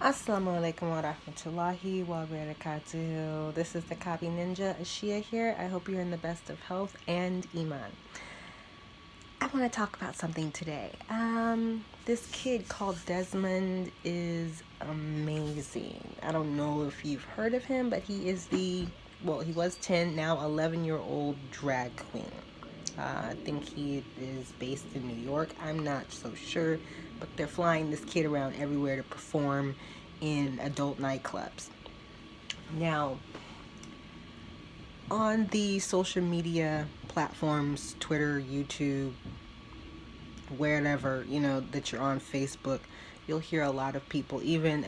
Assalamu alaikum wa rahmatullahi wa barakatuh. This is the Copy Ninja Ashia here. I hope you're in the best of health and iman. I want to talk about something today. This kid called Desmond is amazing. I don't know if you've heard of him, but he was 10, now 11-year-old drag queen. I think he is based in New York. I'm not so sure, but they're flying this kid around everywhere to perform in adult nightclubs. Now, on the social media platforms, Twitter, YouTube, wherever, that you're on, Facebook, you'll hear a lot of people, even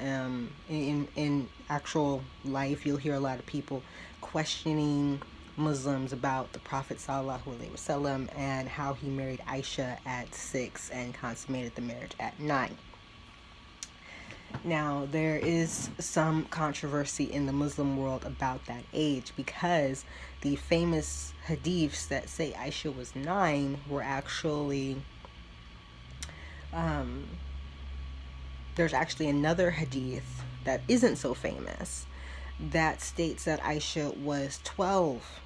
in actual life, you'll hear a lot of people questioning Muslims about the Prophet Sallallahu Alaihi Wasallam and how he married Aisha at 6 and consummated the marriage at 9. Now, there is some controversy in the Muslim world about that age because the famous hadiths that say Aisha was 9 were actually there's actually another hadith that isn't so famous that states that Aisha was 12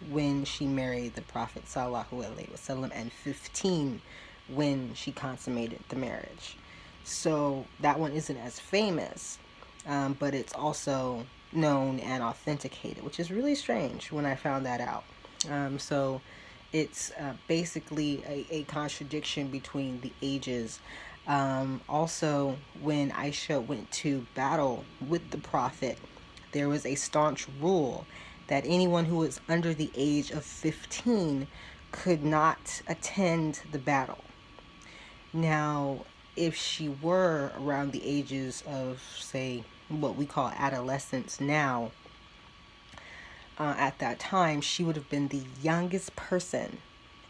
when she married the Prophet Sallallahu Alaihi Wasallam and 15 when she consummated the marriage. So that one isn't as famous, but it's also known and authenticated, which is really strange when I found that out. So it's basically a contradiction between the ages. Also, when Aisha went to battle with the Prophet, there was a staunch rule that anyone who was under the age of 15 could not attend the battle. Now, if she were around the ages of, say, what we call adolescence now, at that time, she would have been the youngest person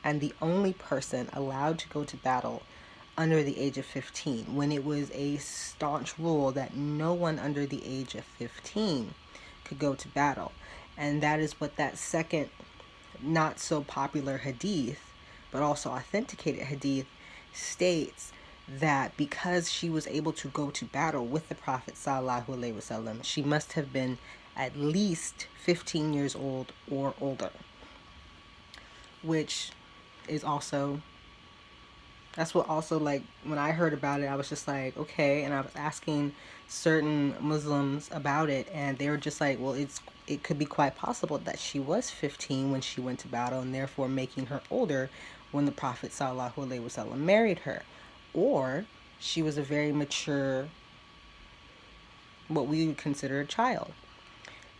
and the only person allowed to go to battle under the age of 15, when it was a staunch rule that no one under the age of 15 could go to battle. And that is what that second not so popular hadith, but also authenticated hadith, states, that because she was able to go to battle with the Prophet Sallallahu Alaihi Wasallam, she must have been at least 15 years old or older, which is also, that's what also, like, when I heard about it, I was just like, okay. And I was asking certain Muslims about it, and they were just like, well, it could be quite possible that she was 15 when she went to battle, and therefore making her older when the Prophet Sallallahu Alaihi Wasallam married her. Or she was a very mature, what we would consider a child.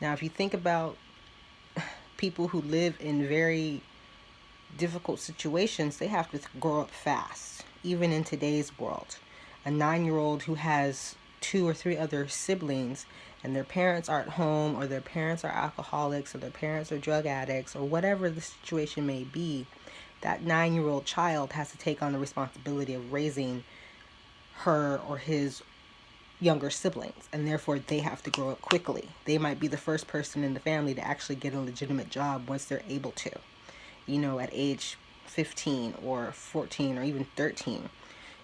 Now, if you think about people who live in very difficult situations, they have to grow up fast, even in today's world. A 9-year-old who has 2 or 3 other siblings and their parents are at home, or their parents are alcoholics, or their parents are drug addicts, or whatever the situation may be, that 9-year-old child has to take on the responsibility of raising her or his younger siblings, and therefore they have to grow up quickly. They might be the first person in the family to actually get a legitimate job once they're able to, at age 15 or 14 or even 13.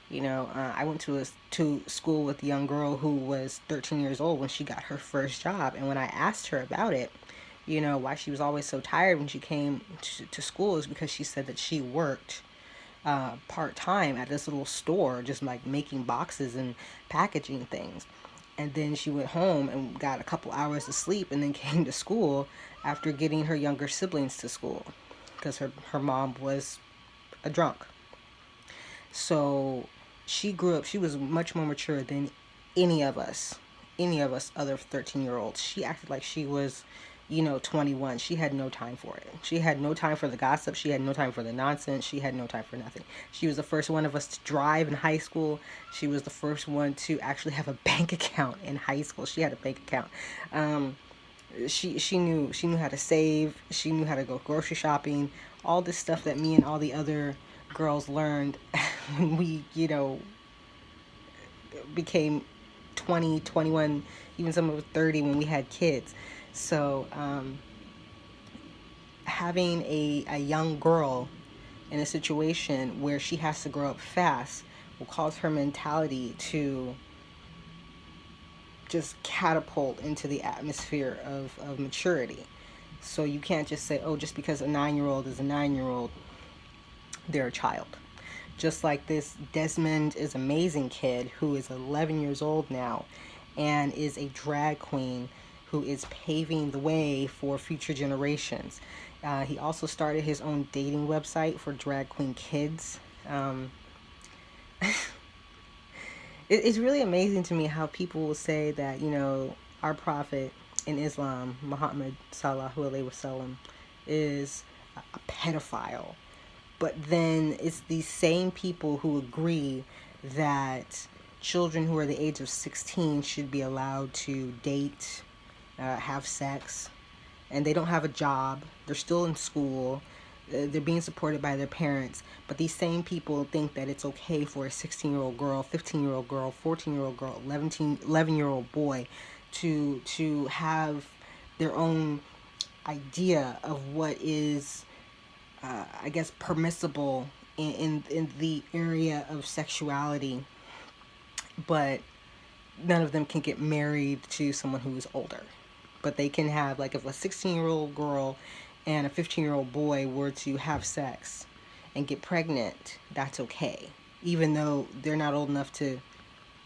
I went to school with a young girl who was 13 years old when she got her first job, and when I asked her about it, why she was always so tired when she came to school, is because she said that she worked part-time at this little store, just like making boxes and packaging things. And then she went home and got a couple hours of sleep, and then came to school after getting her younger siblings to school, because her mom was a drunk. So she grew up, she was much more mature than any of us other 13-year-olds. She acted like she was 21. She had no time for it. She had no time for the gossip. She had no time for the nonsense. She had no time for nothing. She was the first one of us to drive in high school. She was the first one to actually have a bank account in high school. She had a bank account. She knew how to save. She knew how to go grocery shopping. All this stuff that me and all the other girls learned when we, became 20, 21, even some of us 30 when we had kids. So having a young girl in a situation where she has to grow up fast will cause her mentality to just catapult into the atmosphere of maturity. So you can't just say, oh, just because a 9-year-old is a 9-year-old, they're a child. Just like this DesmondIsAmazing kid who is 11 years old now and is a drag queen who is paving the way for future generations. He also started his own dating website for drag queen kids. It's really amazing to me how people will say that, our prophet in Islam, Muhammad Sallallahu Alaihi Wasallam, is a pedophile. But then it's these same people who agree that children who are the age of 16 should be allowed to date, have sex, and they don't have a job. They're still in school. They're being supported by their parents. But these same people think that it's okay for a 16-year-old girl, 15-year-old girl, 14-year-old girl, 11-year-old boy to have their own idea of what is, I guess, permissible in the area of sexuality. But none of them can get married to someone who is older. But they can have, like, if a 16-year-old girl and a 15-year-old boy were to have sex and get pregnant, that's okay. Even though they're not old enough to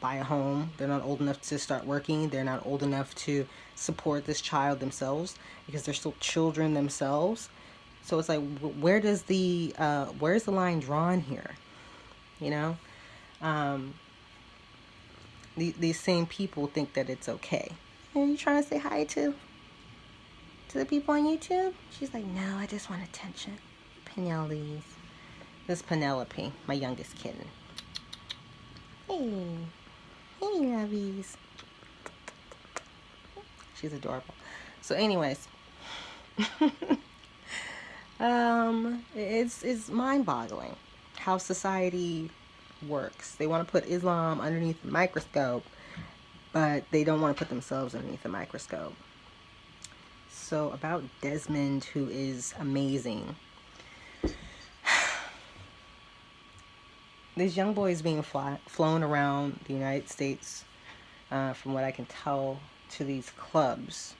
buy a home, they're not old enough to start working, they're not old enough to support this child themselves, because they're still children themselves. So it's like, where's the line drawn here? These same people think that it's okay. Are you trying to say hi to the people on YouTube? She's like, no, I just want attention. Penelope. This is Penelope, my youngest kitten. Hey. Hey, lovies. She's adorable. So anyways, it's mind-boggling how society works. They want to put Islam underneath the microscope, but they don't want to put themselves underneath the microscope. So about Desmond, who is amazing. This young boy is being flown around the United States, from what I can tell, to these clubs.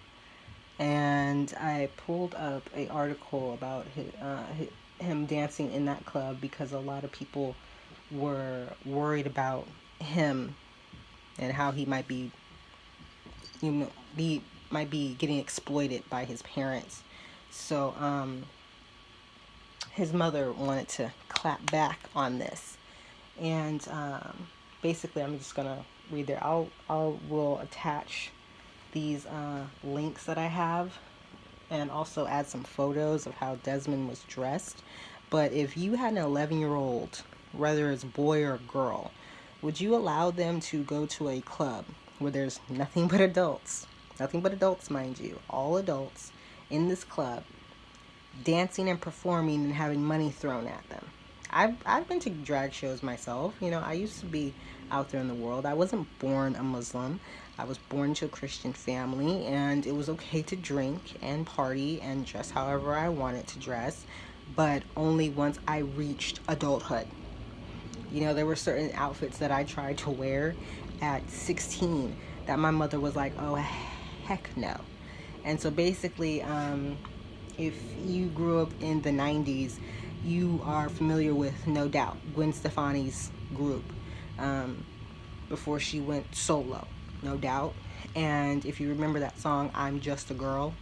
And I pulled up an article about him dancing in that club because a lot of people were worried about him and how he might be getting exploited by his parents. So his mother wanted to clap back on this, and basically I'm just gonna read there. Will attach these links that I have, and also add some photos of how Desmond was dressed. But if you had an 11-year-old, whether it's boy or girl, would you allow them to go to a club where there's nothing but adults, mind you, all adults in this club, dancing and performing and having money thrown at them? I've been to drag shows myself. I used to be out there in the world. I wasn't born a Muslim. I was born to a Christian family, and it was okay to drink and party and dress however I wanted to dress, but only once I reached adulthood. There were certain outfits that I tried to wear at 16 that my mother was like, oh, heck no. And so basically, if you grew up in the 90s, you are familiar with, no doubt, Gwen Stefani's group, before she went solo, no doubt. And if you remember that song, I'm Just a Girl,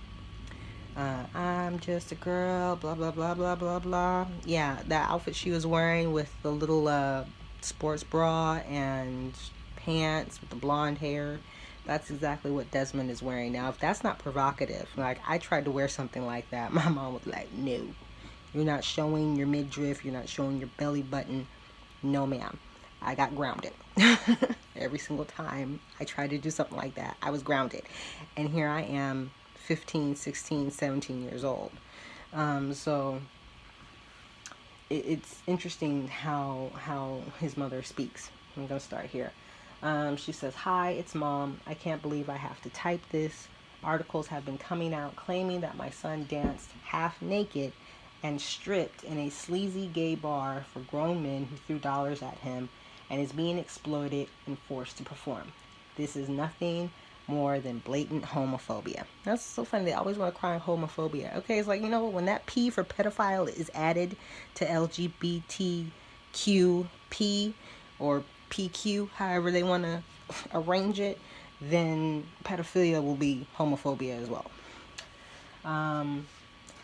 I'm just a girl, blah, blah, blah, blah, blah, blah. Yeah, that outfit she was wearing with the little sports bra and pants with the blonde hair, that's exactly what Desmond is wearing. Now, if that's not provocative, like, I tried to wear something like that, my mom was like, no, you're not showing your midriff, you're not showing your belly button. No, ma'am. I got grounded. Every single time I tried to do something like that, I was grounded. And here I am, 15, 16, 17 years old. So it's interesting how his mother speaks. I'm going to start here. She says, hi, it's mom. I can't believe I have to type this. Articles have been coming out claiming that my son danced half naked and stripped in a sleazy gay bar for grown men who threw dollars at him and is being exploited and forced to perform. This is nothing more than blatant homophobia. That's so funny. They always want to cry homophobia. Okay, it's like, you know, when that P for pedophile is added to LGBTQP or PQ, however they want to arrange it, then pedophilia will be homophobia as well.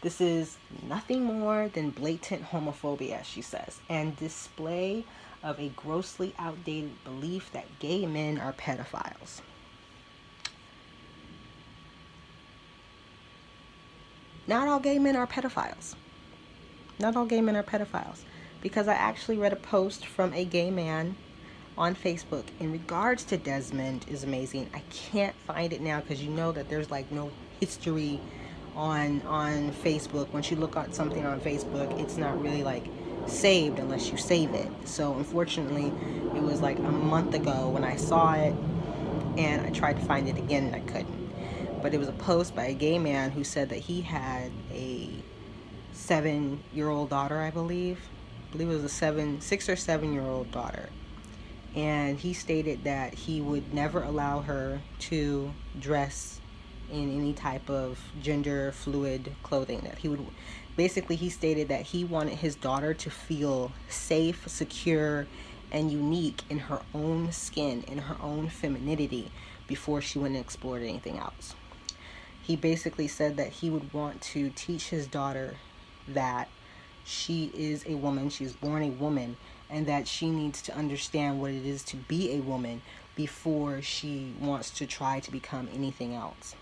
This is nothing more than blatant homophobia, she says, and display of a grossly outdated belief that gay men are pedophiles. Not all gay men are pedophiles. Not all gay men are pedophiles. Because I actually read a post from a gay man on Facebook in regards to Desmond is Amazing. I can't find it now because you know that there's like no history on Facebook. Once you look at something on Facebook, it's not really like saved unless you save it. So unfortunately, it was like a month ago when I saw it, and I tried to find it again and I couldn't. But it was a post by a gay man who said that he had a 7-year-old daughter, I believe. I believe it was a 6 or 7-year-old daughter. And he stated that he would never allow her to dress in any type of gender fluid clothing. That he would, basically he stated that he wanted his daughter to feel safe, secure, and unique in her own skin, in her own femininity, before she went and explored anything else. He basically said that he would want to teach his daughter that she is a woman, she was born a woman, and that she needs to understand what it is to be a woman before she wants to try to become anything else.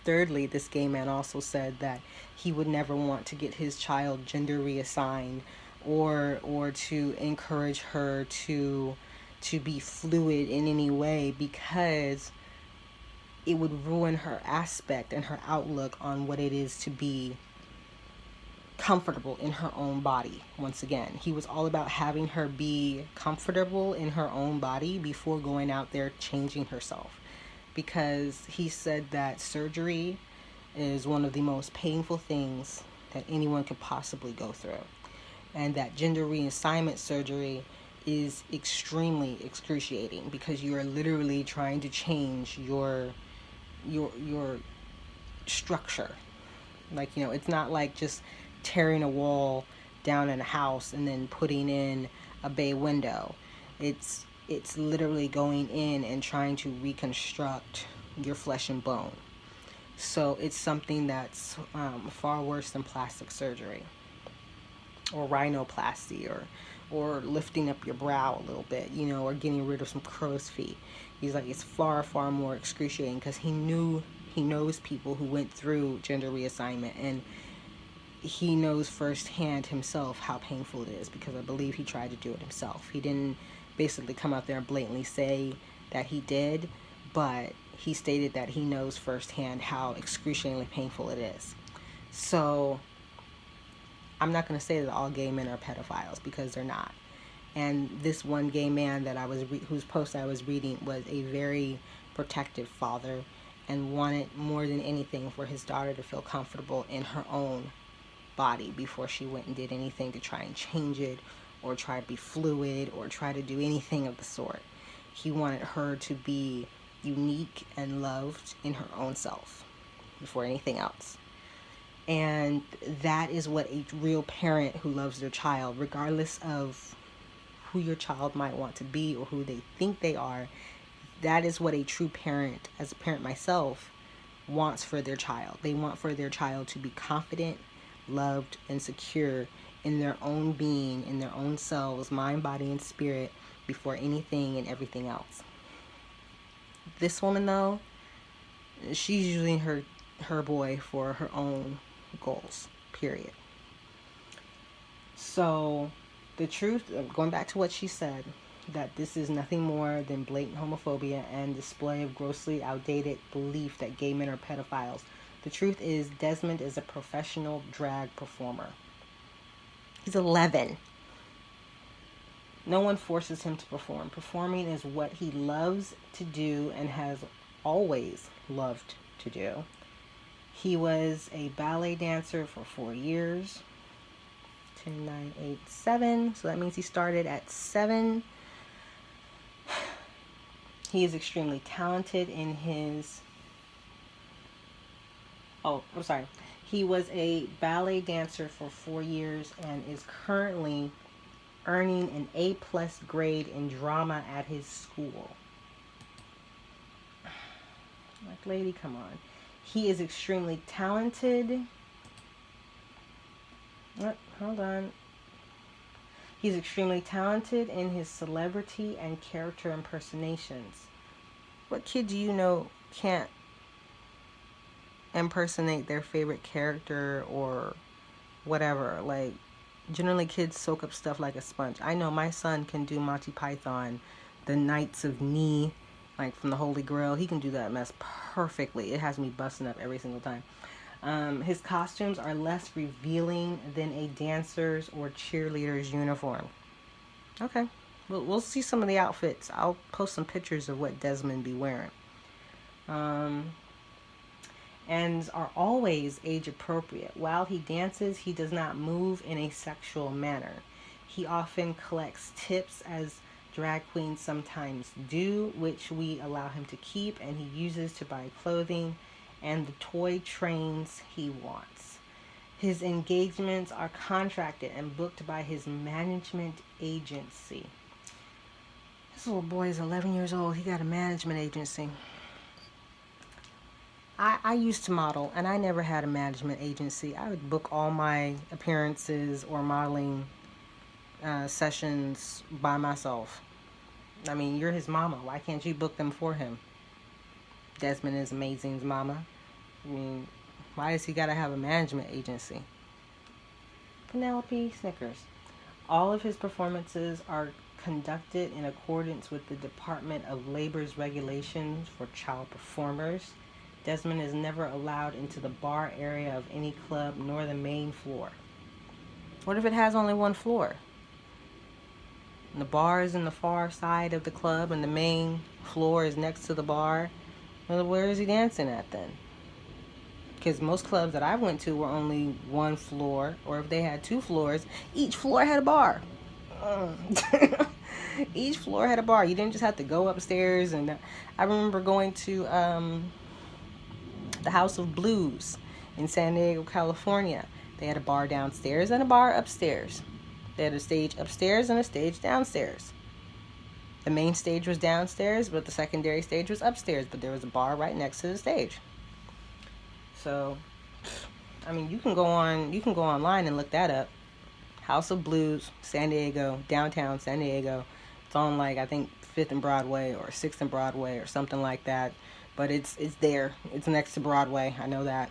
Thirdly, this gay man also said that he would never want to get his child gender reassigned or to encourage her to be fluid in any way, because it would ruin her aspect and her outlook on what it is to be comfortable in her own body. Once again, he was all about having her be comfortable in her own body before going out there changing herself, because he said that surgery is one of the most painful things that anyone could possibly go through, and that gender reassignment surgery is extremely excruciating because you are literally trying to change your structure. Like, you know, it's not like just tearing a wall down in a house and then putting in a bay window. It's literally going in and trying to reconstruct your flesh and bone. So it's something that's far worse than plastic surgery or rhinoplasty or lifting up your brow a little bit, you know, or getting rid of some crow's feet. He's like, it's far, far more excruciating because he knows people who went through gender reassignment, and he knows firsthand himself how painful it is, because I believe he tried to do it himself. He didn't basically come out there and blatantly say that he did, but he stated that he knows firsthand how excruciatingly painful it is. So I'm not going to say that all gay men are pedophiles, because they're not. And this one gay man that whose post I was reading was a very protective father and wanted more than anything for his daughter to feel comfortable in her own body before she went and did anything to try and change it or try to be fluid or try to do anything of the sort. He wanted her to be unique and loved in her own self before anything else. And that is what a real parent who loves their child, regardless of who your child might want to be or who they think they are, that is what a true parent, as a parent myself, wants for their child. They want for their child to be confident, loved, and secure in their own being, in their own selves, mind, body, and spirit, before anything and everything else. This woman, though, she's using her boy for her own goals, period. So the truth, going back to what she said, that this is nothing more than blatant homophobia and display of grossly outdated belief that gay men are pedophiles. The truth is, Desmond is a professional drag performer. He's 11. No one forces him to perform. Performing is what he loves to do and has always loved to do. He was a ballet dancer for 4 years. 10, 9, 8, 7. So that means he started at 7. He is extremely talented in his... Oh, I'm sorry. He was a ballet dancer for 4 years and is currently earning an A+ grade in drama at his school. Like, lady, come on. He is extremely talented. Hold on. He's extremely talented in his celebrity and character impersonations. What kid do you know can't impersonate their favorite character or whatever? Like, generally kids soak up stuff like a sponge. I know my son can do Monty Python, the Knights of Ni, like from the Holy Grail. He can do that mess perfectly. It has me busting up every single time. His costumes are less revealing than a dancer's or cheerleader's uniform. Okay, we'll see some of the outfits. I'll post some pictures of what Desmond be wearing. And are always age appropriate. While he dances, he does not move in a sexual manner. He often collects tips, as drag queens sometimes do, which we allow him to keep, and he uses to buy clothing and the toy trains he wants. His engagements are contracted and booked by his management agency. This little boy is 11 years old. He got a management agency. I used to model, and I never had a management agency. I would book all my appearances or modeling sessions by myself. I mean, you're his mama. Why can't you book them for him? DesmondIsAmazing's mama. I mean, why does he got to have a management agency? Penelope Snickers. All of his performances are conducted in accordance with the Department of Labor's regulations for child performers. Desmond is never allowed into the bar area of any club, nor the main floor. What if it has only one floor? And the bar is in the far side of the club and the main floor is next to the bar. Well, where is he dancing at then? Because most clubs that I went to were only one floor, or if they had 2 floors, each floor had a bar. Each floor had a bar. You didn't just have to go upstairs. And I remember going to the House of Blues in San Diego, California. They had a bar downstairs and a bar upstairs. They had a stage upstairs and a stage downstairs. The main stage was downstairs, but the secondary stage was upstairs, but there was a bar right next to the stage. So, I mean, you can go online and look that up. House of Blues, San Diego, downtown San Diego. It's on, like, I think 5th and Broadway or 6th and Broadway or something like that. But it's there. It's next to Broadway. I know that.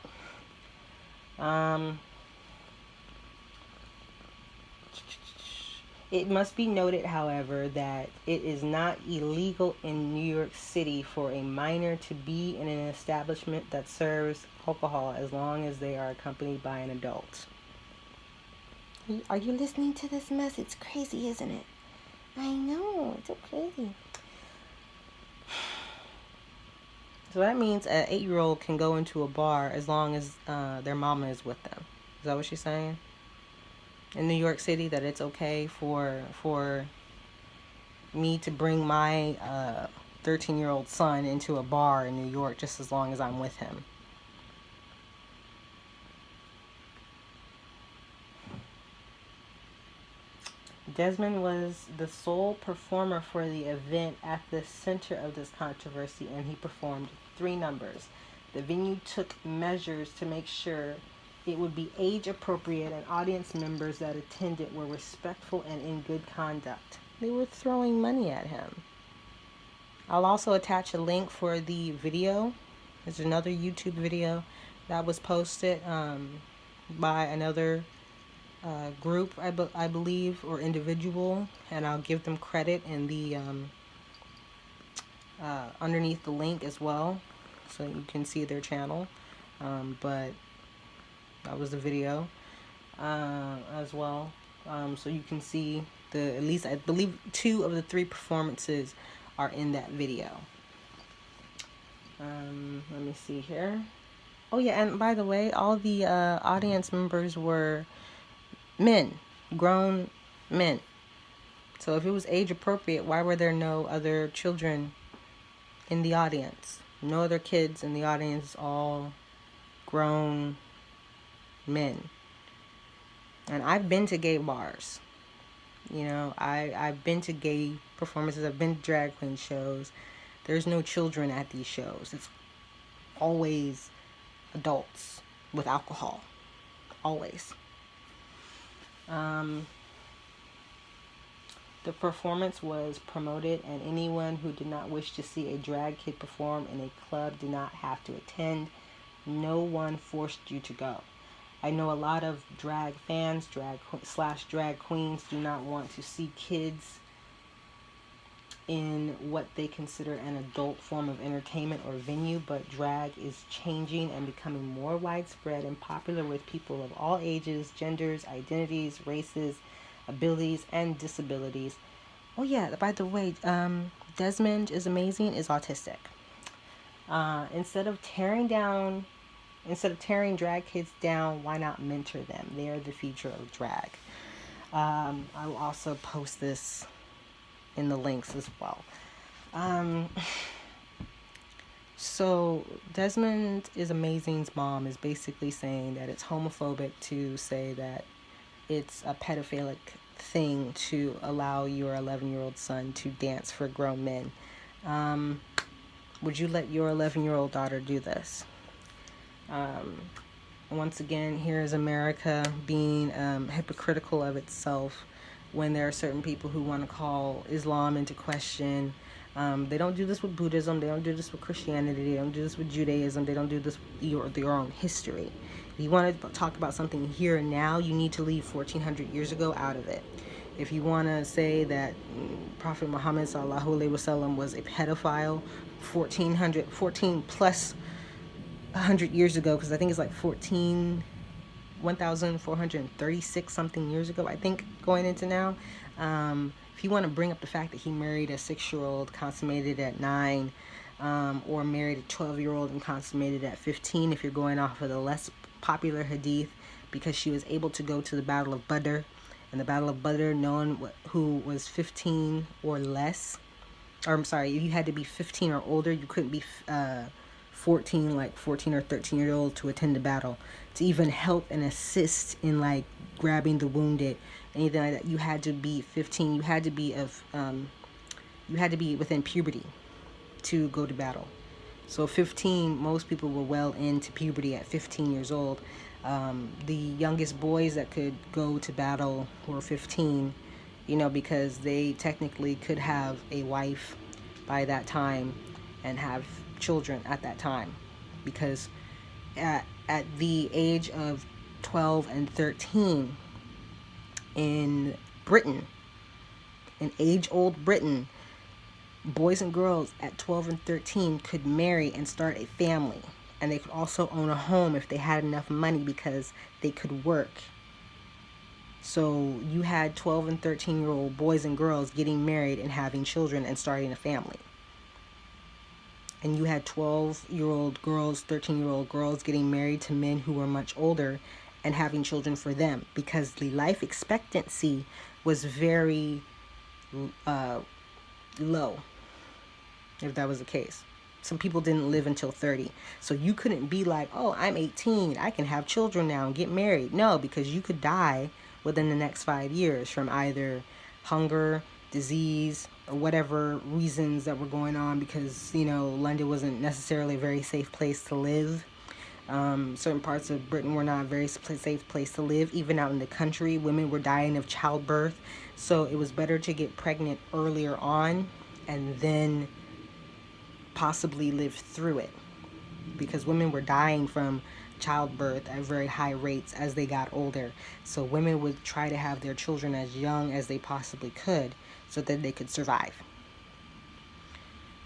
It must be noted, however, that it is not illegal in New York City for a minor to be in an establishment that serves alcohol as long as they are accompanied by an adult. Are you listening to this mess? It's crazy, isn't it? I know. It's so crazy. So that means an 8-year-old can go into a bar as long as their mama is with them. Is that what she's saying? In New York City, that it's okay for me to bring my 13-year-old son into a bar in New York just as long as I'm with him. Desmond was the sole performer for the event at the center of this controversy, and he performed 3 numbers. The venue took measures to make sure it would be age appropriate, and audience members that attended were respectful and in good conduct. They were throwing money at him. I'll also attach a link for the video. There's another YouTube video that was posted by another group, I believe, or individual, and I'll give them credit in the underneath the link as well, so you can see their channel. But that was the video as well, so you can see at least I believe 2 of the 3 performances are in that video. Let me see here. Oh yeah, and by the way, all the audience members were men, grown men. So if it was age appropriate, why were there no other children in the audience. No other kids in the audience, all grown men. And I've been to gay bars. You know, I've been to gay performances. I've been to drag queen shows. There's no children at these shows. It's always adults with alcohol. Always. The performance was promoted, and anyone who did not wish to see a drag kid perform in a club did not have to attend. No one forced you to go. I know a lot of drag fans, drag queens, do not want to see kids in what they consider an adult form of entertainment or venue, but drag is changing and becoming more widespread and popular with people of all ages, genders, identities, races, abilities, and disabilities. Oh yeah, by the way, DesmondIsAmazing is autistic. Instead of tearing drag kids down, why not mentor them? They are the future of drag. I will also post this in the links as well. So DesmondIsAmazing's mom is basically saying that it's homophobic to say that it's a pedophilic thing to allow your 11-year-old son to dance for grown men. Would you let your 11-year-old daughter do this? Once again, here is America being hypocritical of itself when there are certain people who want to call Islam into question. They don't do this with Buddhism. They don't do this with Christianity. They don't do this with Judaism. They don't do this with their own history. If you want to talk about something here and now, you need to leave 1400 years ago out of it. If you want to say that Prophet Muhammad sallallahu alaihi wasallam was a pedophile 14 plus 100 years ago, because I think it's like 1436 something years ago, I think, going into now. If you want to bring up the fact that he married a 6-year-old, consummated at 9, or married a 12-year-old and consummated at 15, if you're going off of the less popular hadith, because she was able to go to the Battle of Badr, and the Battle of Badr, no one who was 15 or less, or I'm sorry, you had to be 15 or older. You couldn't be 14, like 14 or 13-year-old to attend the battle, to even help and assist in like grabbing the wounded, anything like that. You had to be 15. You had to be within puberty to go to battle. So 15, most people were well into puberty at 15 years old. The youngest boys that could go to battle were 15, you know, because they technically could have a wife by that time and have children at that time, because at the age of 12 and 13 in Britain, in age-old Britain, boys and girls at 12 and 13 could marry and start a family, and they could also own a home if they had enough money because they could work. So you had 12 and 13-year-old boys and girls getting married and having children and starting a family. And you had 12-year-old girls, 13-year-old girls getting married to men who were much older and having children for them, because the life expectancy was very low, if that was the case. Some people didn't live until 30. So you couldn't be like, oh, I'm 18, I can have children now and get married. No, because you could die within the next 5 years from either hunger, disease, or whatever reasons that were going on, because, you know, London wasn't necessarily a very safe place to live. Certain parts of Britain were not a very safe place to live. Even out in the country, women were dying of childbirth. So it was better to get pregnant earlier on and then possibly live through it, because women were dying from childbirth at very high rates as they got older. So women would try to have their children as young as they possibly could so that they could survive.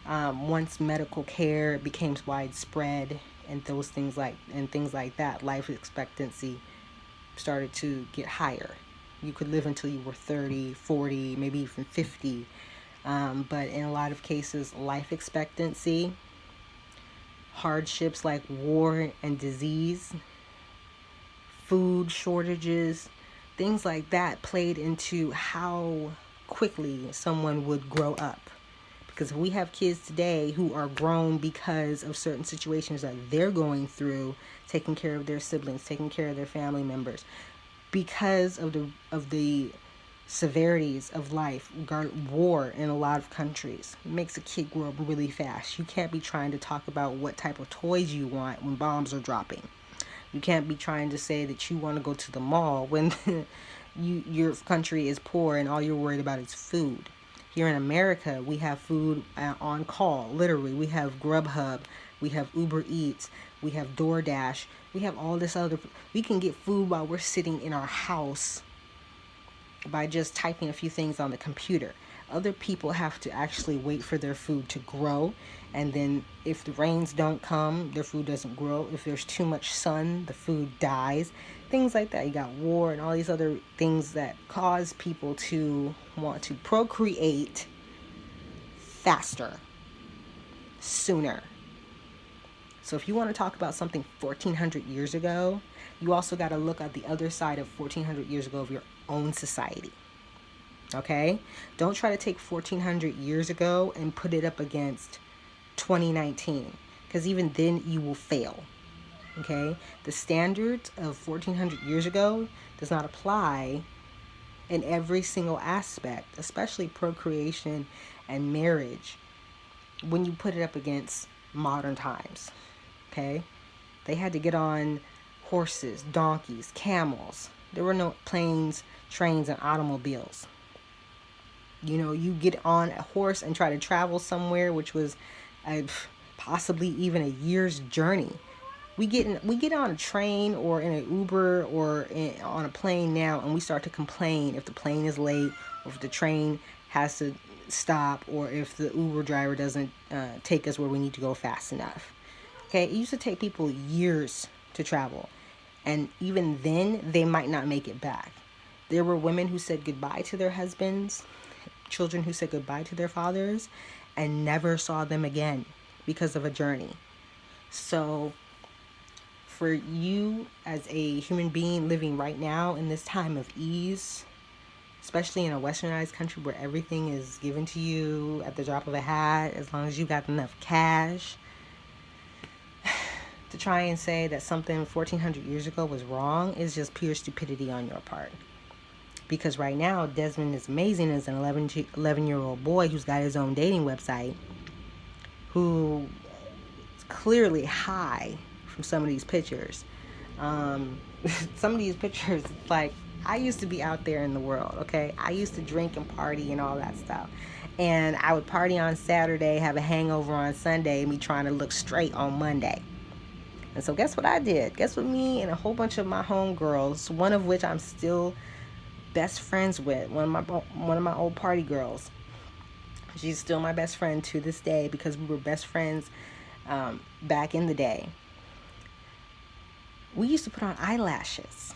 Once medical care became widespread and things like that, life expectancy started to get higher. You could live until you were 30, 40, maybe even 50. But in a lot of cases, life expectancy, hardships like war and disease, food shortages, things like that played into how quickly someone would grow up. Because we have kids today who are grown because of certain situations that they're going through, taking care of their siblings, taking care of their family members, because of the severities of life, war in a lot of countries. It makes a kid grow up really fast. You can't be trying to talk about what type of toys you want when bombs are dropping. You can't be trying to say that you want to go to the mall when your country is poor and all you're worried about is food. Here in America, we have food on call, literally. We have Grubhub, we have Uber Eats, we have DoorDash, we have all this other. We can get food while we're sitting in our house by just typing a few things on the computer. Other people have to actually wait for their food to grow, and then if the rains don't come, their food doesn't grow. If there's too much sun, the food dies. Things like that. You got war and all these other things that cause people to want to procreate faster, sooner. So if you want to talk about something 1400 years ago, you also got to look at the other side of 1400 years ago of your own society. Okay? Don't try to take 1400 years ago and put it up against 2019, because even then you will fail. Okay? The standards of 1400 years ago does not apply in every single aspect, especially procreation and marriage, when you put it up against modern times. Okay? They had to get on horses, donkeys, camels. There were no planes, trains, and automobiles. You know, you get on a horse and try to travel somewhere, which was possibly even a year's journey. We get on a train or in an Uber or on a plane now, and we start to complain if the plane is late, or if the train has to stop, or if the Uber driver doesn't take us where we need to go fast enough. Okay, it used to take people years to travel, and even then they might not make it back. There were women who said goodbye to their husbands, children who said goodbye to their fathers, and never saw them again because of a journey. So for you as a human being living right now in this time of ease, especially in a westernized country where everything is given to you at the drop of a hat, as long as you got enough cash, to try and say that something 1400 years ago was wrong is just pure stupidity on your part. Because right now, DesmondIsAmazing is an 11-year-old boy who's got his own dating website, who is clearly high from some of these pictures. Some of these pictures, like, I used to be out there in the world, okay? I used to drink and party and all that stuff. And I would party on Saturday, have a hangover on Sunday, and be trying to look straight on Monday. And so guess what I did? Guess what me and a whole bunch of my homegirls, one of which I'm still best friends with, one of my old party girls. She's still my best friend to this day because we were best friends back in the day. We used to put on eyelashes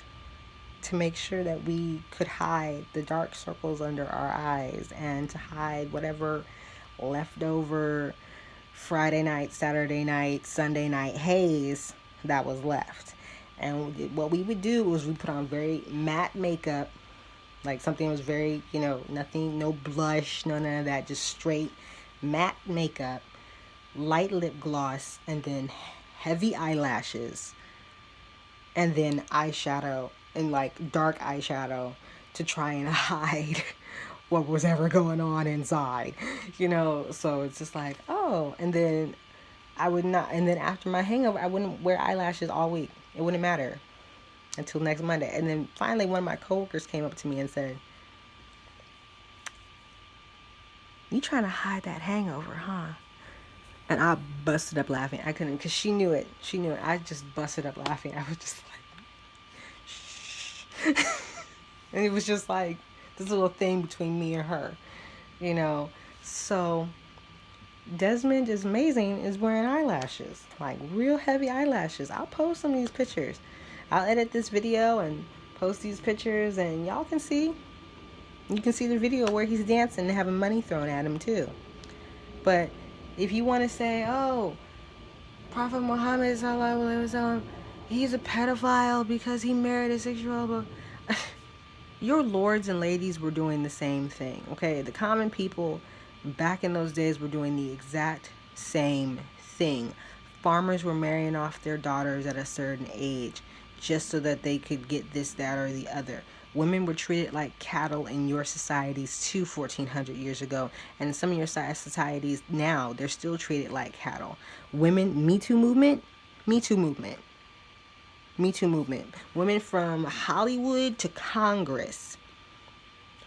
to make sure that we could hide the dark circles under our eyes and to hide whatever leftover Friday night, Saturday night, Sunday night haze that was left. And what we would do was we put on very matte makeup, like something that was very, nothing, no blush, none of that, just straight matte makeup, light lip gloss, and then heavy eyelashes, and then eyeshadow, and like dark eyeshadow to try and hide what was ever going on inside, so it's just like, oh, and then and then after my hangover, I wouldn't wear eyelashes all week. It wouldn't matter until next Monday. And then finally one of my coworkers came up to me and said, "You trying to hide that hangover, huh?" And I busted up laughing. I couldn't, because she knew it. I just busted up laughing. I was just like, shh. And it was just like this little thing between me and her, So DesmondIsAmazing is wearing eyelashes, like real heavy eyelashes. I'll post some of these pictures. I'll edit this video and post these pictures, and y'all can see. You can see the video where he's dancing and having money thrown at him too. But if you want to say, oh, Prophet Muhammad, he's a pedophile because he married a 6-year-old, your lords and ladies were doing the same thing, okay? The common people Back in those days, we're doing the exact same thing. Farmers were marrying off their daughters at a certain age just so that they could get this, that, or the other. Women were treated like cattle in your societies too 1400 years ago. And in some of your societies now, they're still treated like cattle. Women, Me Too movement, Me Too movement, Me Too movement. Women from Hollywood to Congress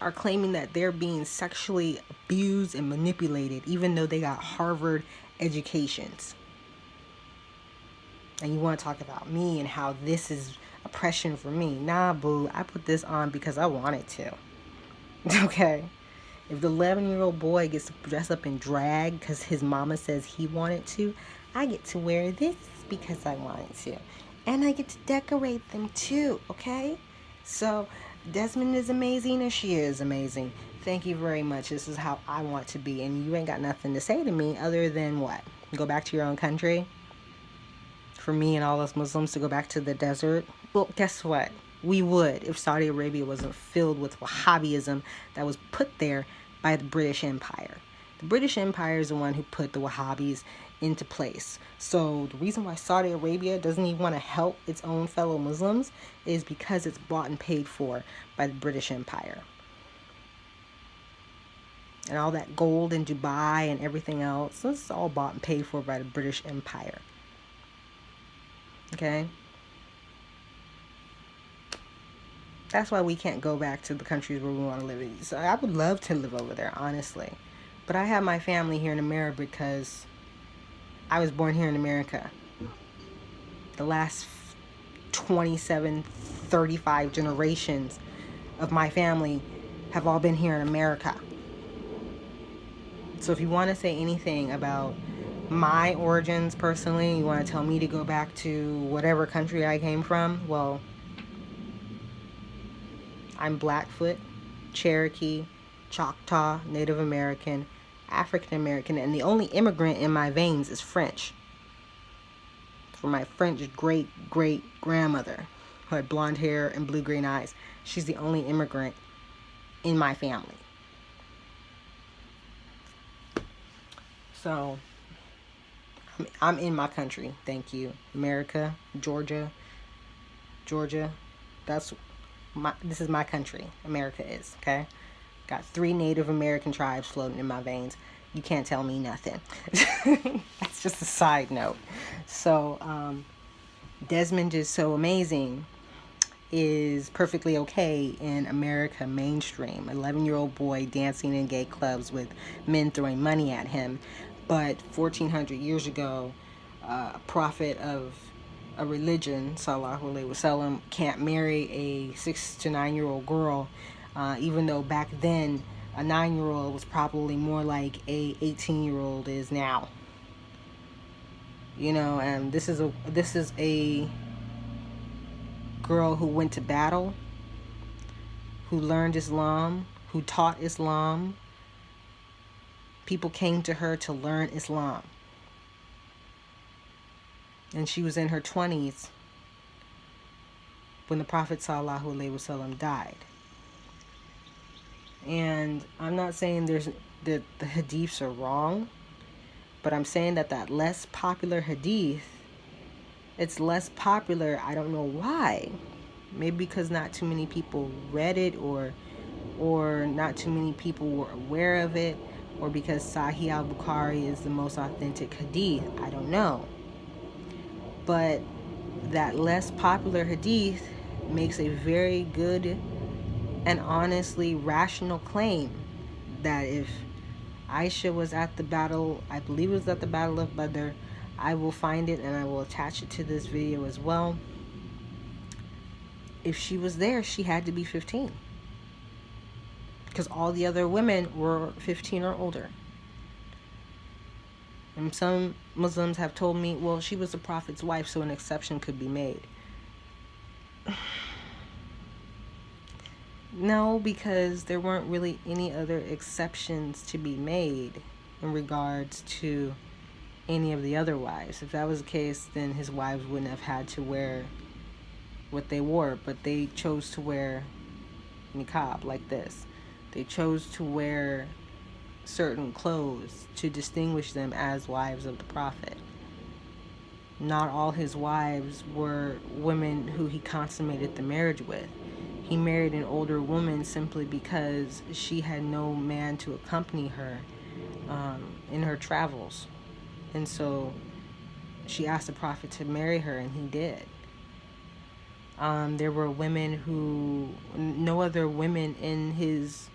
are claiming that they're being sexually abused and manipulated even though they got Harvard educations. And you want to talk about me and how this is oppression for me. Nah, boo, I put this on because I wanted to. Okay? If the 11-year-old boy gets to dress up in drag because his mama says he wanted to, I get to wear this because I wanted to. And I get to decorate them too, okay? So, Desmond is amazing and she is amazing. Thank you very much. This is how I want to be. And you ain't got nothing to say to me other than what? Go back to your own country? For me and all us Muslims to go back to the desert? Well, guess what? We would if Saudi Arabia wasn't filled with Wahhabism that was put there by the British Empire. The British Empire is the one who put the Wahhabis into place. So the reason why Saudi Arabia doesn't even want to help its own fellow Muslims is because it's bought and paid for by the British Empire. And all that gold in Dubai and everything else, this is all bought and paid for by the British Empire. Okay? That's why we can't go back to the countries where we want to live in. So I would love to live over there, honestly. But I have my family here in America because I was born here in America. The last 27, 35 generations of my family have all been here in America. So if you want to say anything about my origins personally, you want to tell me to go back to whatever country I came from, well, I'm Blackfoot, Cherokee, Choctaw, Native American, African American, and the only immigrant in my veins is French. For my French great-great-grandmother, who had blonde hair and blue-green eyes, she's the only immigrant in my family. So, I'm in my country, thank you. America, Georgia, this is my country. America is, okay? Got 3 Native American tribes floating in my veins. You can't tell me nothing. That's just a side note. So, Desmond is so amazing is perfectly okay in America mainstream. 11-year-old boy dancing in gay clubs with men throwing money at him. But 1400 years ago, a prophet of a religion, sallallahu alaihi wasallam, can't marry a 6 to 9-year-old girl, even though back then a 9-year-old was probably more like a 18-year-old is now. You know, and this is a girl who went to battle, who learned Islam, who taught Islam. People came to her to learn Islam. And she was in her 20s when the Prophet sallallahu alaihi wasallam died. And I'm not saying that the hadiths are wrong, but I'm saying that less popular hadith, it's less popular. I don't know why. Maybe because not too many people read it, or not too many people were aware of it, or because Sahih al-Bukhari is the most authentic hadith. I don't know. But that less popular hadith makes a very good and honestly rational claim that if Aisha was at the battle, I believe it was at the Battle of Badr, I will find it and I will attach it to this video as well. If she was there, she had to be 15. Because all the other women were 15 or older. And some Muslims have told me, well, she was the Prophet's wife, so an exception could be made. No, because there weren't really any other exceptions to be made in regards to any of the other wives. If that was the case, then his wives wouldn't have had to wear what they wore, but they chose to wear niqab like this. They chose to wear certain clothes to distinguish them as wives of the prophet. Not all his wives were women who he consummated the marriage with. He married an older woman simply because she had no man to accompany her in her travels. And so she asked the prophet to marry her, and he did. There were women who, no other women in his,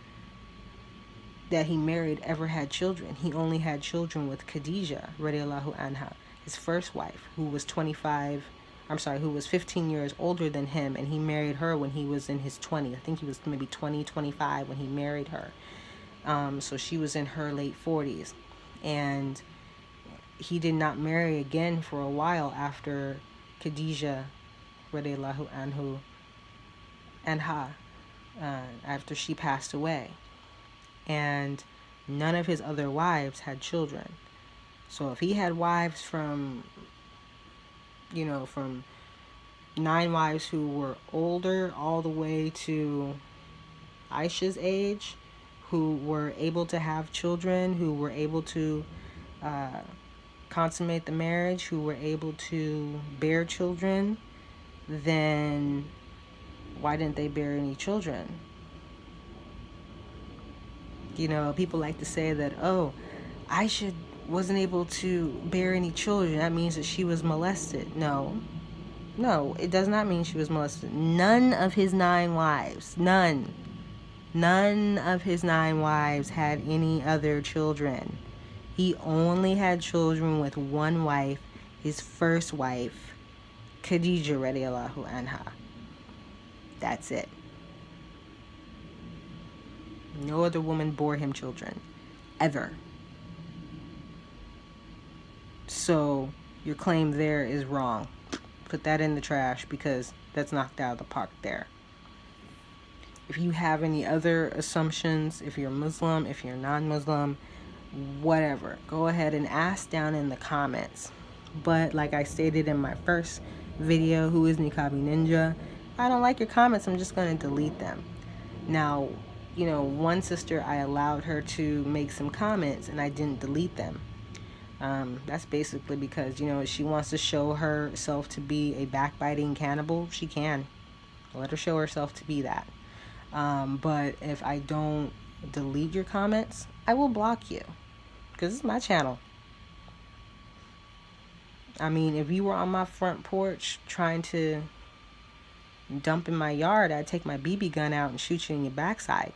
that he married ever had children. He only had children with Khadijah, radiallahu anha, his first wife, who was 15 years older than him, and he married her when he was in his 20s. I think he was maybe 20, 25 when he married her. So she was in her late 40s. And he did not marry again for a while after Khadijah, radiallahu anha, after she passed away. And none of his other wives had children. So if he had wives from 9 wives who were older all the way to Aisha's age, who were able to have children, who were able to consummate the marriage, who were able to bear children, then why didn't they bear any children? People like to say that, oh, Aisha wasn't able to bear any children. That means that she was molested. No, it does not mean she was molested. None of his 9 wives, none of his 9 wives had any other children. He only had children with one wife, his first wife, Khadijah radiallahu anha. That's it. No other woman bore him children, ever. So your claim there is wrong. Put that in the trash, because that's knocked out of the park there. If you have any other assumptions, if you're Muslim, if you're non-Muslim, whatever, go ahead and ask down in the comments. But like I stated in my first video, Who is Niqabi Ninja? If I don't like your comments, I'm just going to delete them. Now, one sister, I allowed her to make some comments and I didn't delete them. That's basically because, she wants to show herself to be a backbiting cannibal. She can. Let her show herself to be that. But if I don't delete your comments, I will block you, because it's my channel. I mean, if you were on my front porch trying to dump in my yard, I'd take my BB gun out and shoot you in your backside.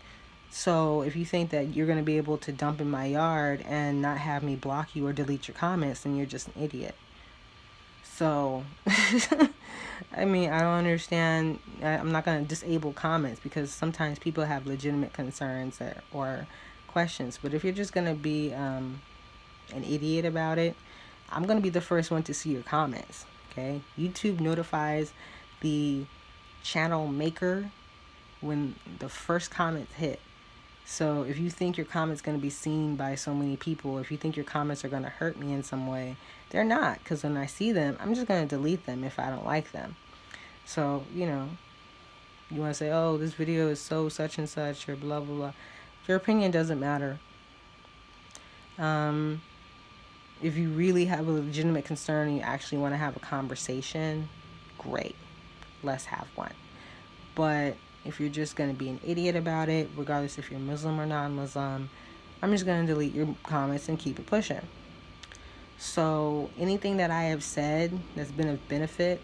So if you think that you're going to be able to dump in my yard and not have me block you or delete your comments, then you're just an idiot. So, I mean, I don't understand. I'm not going to disable comments, because sometimes people have legitimate concerns or questions. But if you're just going to be an idiot about it, I'm going to be the first one to see your comments. Okay? YouTube notifies the channel maker when the first comments hit. So if you think your comment's going to be seen by so many people, if you think your comments are going to hurt me in some way, they're not. Because when I see them, I'm just going to delete them if I don't like them. So, you want to say, oh, this video is so such and such, or blah, blah, blah. Your opinion doesn't matter. If you really have a legitimate concern and you actually want to have a conversation, great. Let's have one. But if you're just going to be an idiot about it, regardless if you're Muslim or non-Muslim, I'm just going to delete your comments and keep it pushing. So anything that I have said that's been of benefit,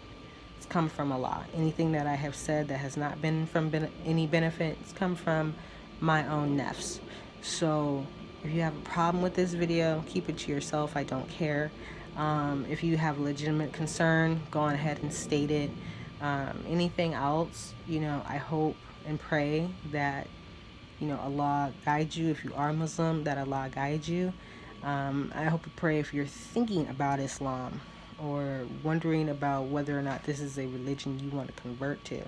it's come from Allah. Anything that I have said that has not been from any benefit, it's come from my own nafs. So if you have a problem with this video, keep it to yourself. I don't care. If you have legitimate concern, go on ahead and state it. Anything else, I hope and pray that, Allah guides you. If you are Muslim, that Allah guides you. I hope and pray if you're thinking about Islam or wondering about whether or not this is a religion you want to convert to,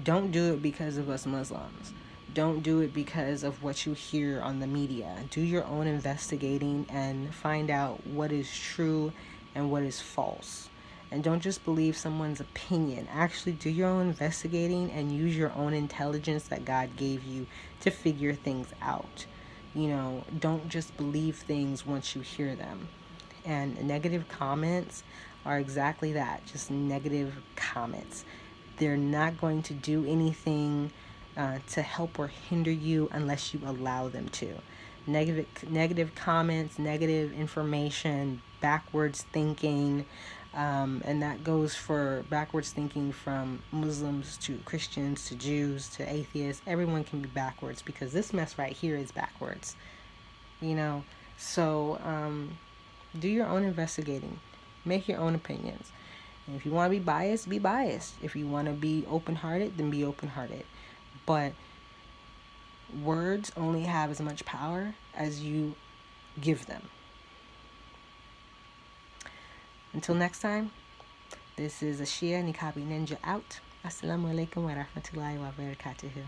don't do it because of us Muslims. Don't do it because of what you hear on the media. Do your own investigating and find out what is true and what is false. And don't just believe someone's opinion. Actually do your own investigating and use your own intelligence that God gave you to figure things out. don't just believe things once you hear them. And negative comments are exactly that, just negative comments. They're not going to do anything to help or hinder you unless you allow them to. Negative comments, negative information, backwards thinking, and that goes for backwards thinking from Muslims to Christians to Jews to atheists. Everyone can be backwards because this mess right here is backwards. So do your own investigating, make your own opinions. And if you want to be biased, be biased. If you want to be open-hearted, then be open-hearted. But words only have as much power as you give them. Until next time, this is Ashia Nikabi Ninja out. Assalamu alaikum wa rahmatullahi wa barakatuhu.